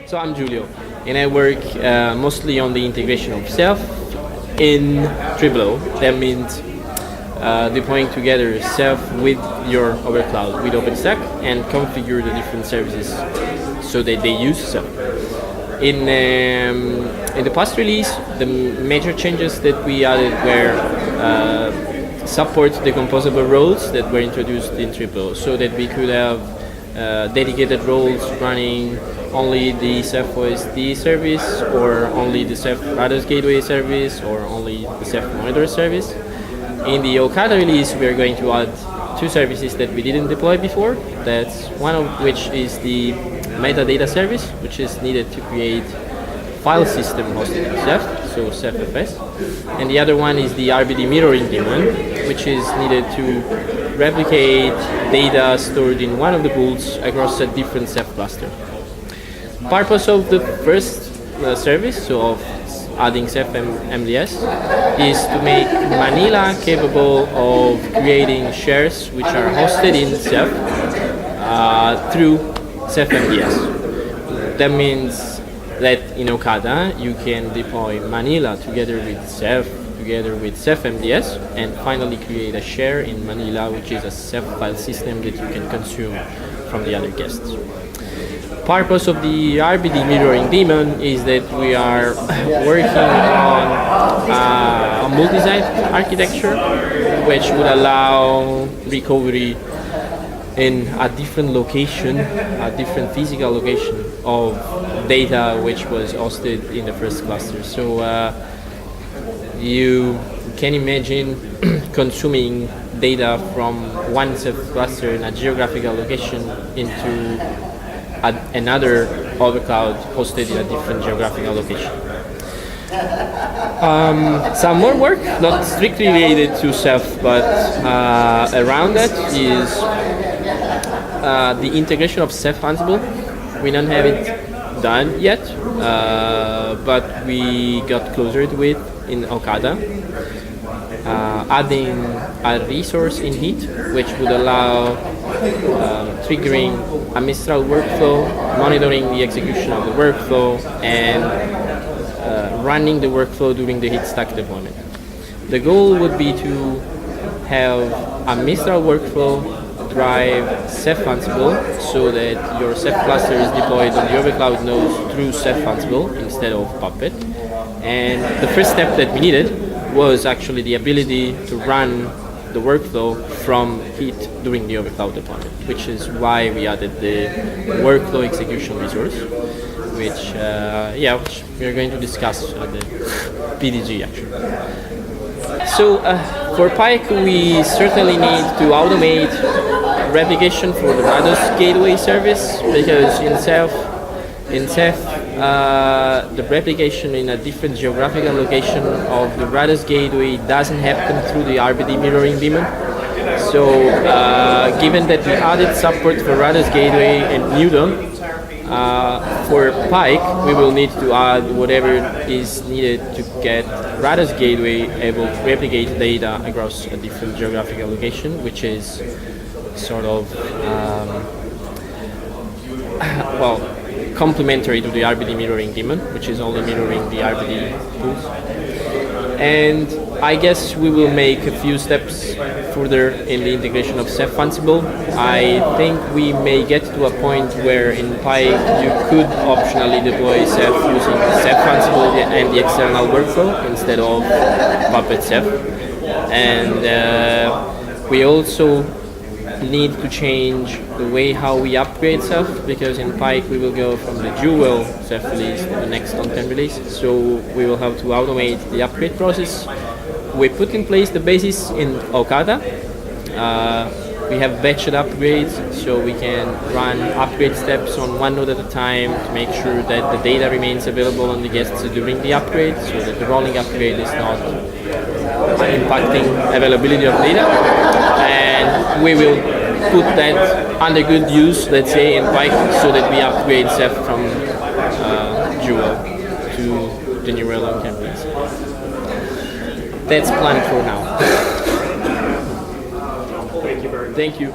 So I'm Giulio, and I work mostly on the integration of Ceph in TripleO. That means deploying together Ceph with your overcloud, with OpenStack, and configure the different services so that they use Ceph. In the past release, the major changes that we added were support the composable roles that were introduced in TripleO, so that we could have dedicated roles running only the Ceph OSD service, or only the Ceph Rados Gateway service, or only the Ceph Monitor service. In the Okada release, we are going to add two services that we didn't deploy before. That's one of which is the metadata service, which is needed to create file system hosted in Ceph, so CephFS. And the other one is the RBD mirroring daemon, which is needed to replicate data stored in one of the pools across a different Ceph cluster. Purpose of the first service, so of adding Ceph MDS, is to make Manila capable of creating shares which are hosted in Ceph through Ceph MDS. That means that in Okada you can deploy Manila together with Ceph MDS, and finally create a share in Manila, which is a Ceph file system that you can consume from the other guests. Purpose of the RBD mirroring daemon is that we are working on a multi-site architecture, which would allow recovery in a different location, a different physical location of data which was hosted in the first cluster. So you can imagine consuming data from one Ceph cluster in a geographical location into another overcloud hosted in a different geographical location. Some more work, not strictly related to Ceph, but around that is the integration of Ceph Ansible. We don't have it done yet, but we got closer to it in Okada. Adding a resource in heat, which would allow triggering a Mistral workflow, monitoring the execution of the workflow, and running the workflow during the heat stack deployment. The goal would be to have a Mistral workflow drive Ceph Ansible, so that your Ceph cluster is deployed on the overcloud nodes through Ceph Ansible instead of Puppet. And the first step that we needed was actually the ability to run the workflow from heat during the overcloud deployment, which is why we added the workflow execution resource, which we are going to discuss at the PTG actually. So for Pike, we certainly need to automate replication for the Rados Gateway service, because in Ceph, the replication in a different geographical location of the Rados Gateway doesn't happen through the RBD mirroring daemon. So, given that we added support for Rados Gateway and Newton, for Pike, we will need to add whatever is needed to get Rados Gateway able to replicate data across a different geographical location, which is sort of complementary to the RBD mirroring daemon, which is only mirroring the RBD pools. And I guess we will make a few steps further in the integration of Ceph Ansible. I think we may get to a point where in Pike you could optionally deploy Ceph using Ceph Ansible and the external workflow instead of Puppet Ceph. And we also need to change the way how we upgrade Ceph, because in Pike we will go from the dual Ceph release to the next content release, so we will have to automate the upgrade process. We put in place the basis in Okada. We have batched upgrades, so we can run upgrade steps on one node at a time to make sure that the data remains available on the guests during the upgrade, so that the rolling upgrade is not impacting availability of data. And we will put that under good use, let's say, in Pike, so that we upgrade Ceph from Dual to the new rolling campaigns. That's planned for now. Thank you very much. Thank you.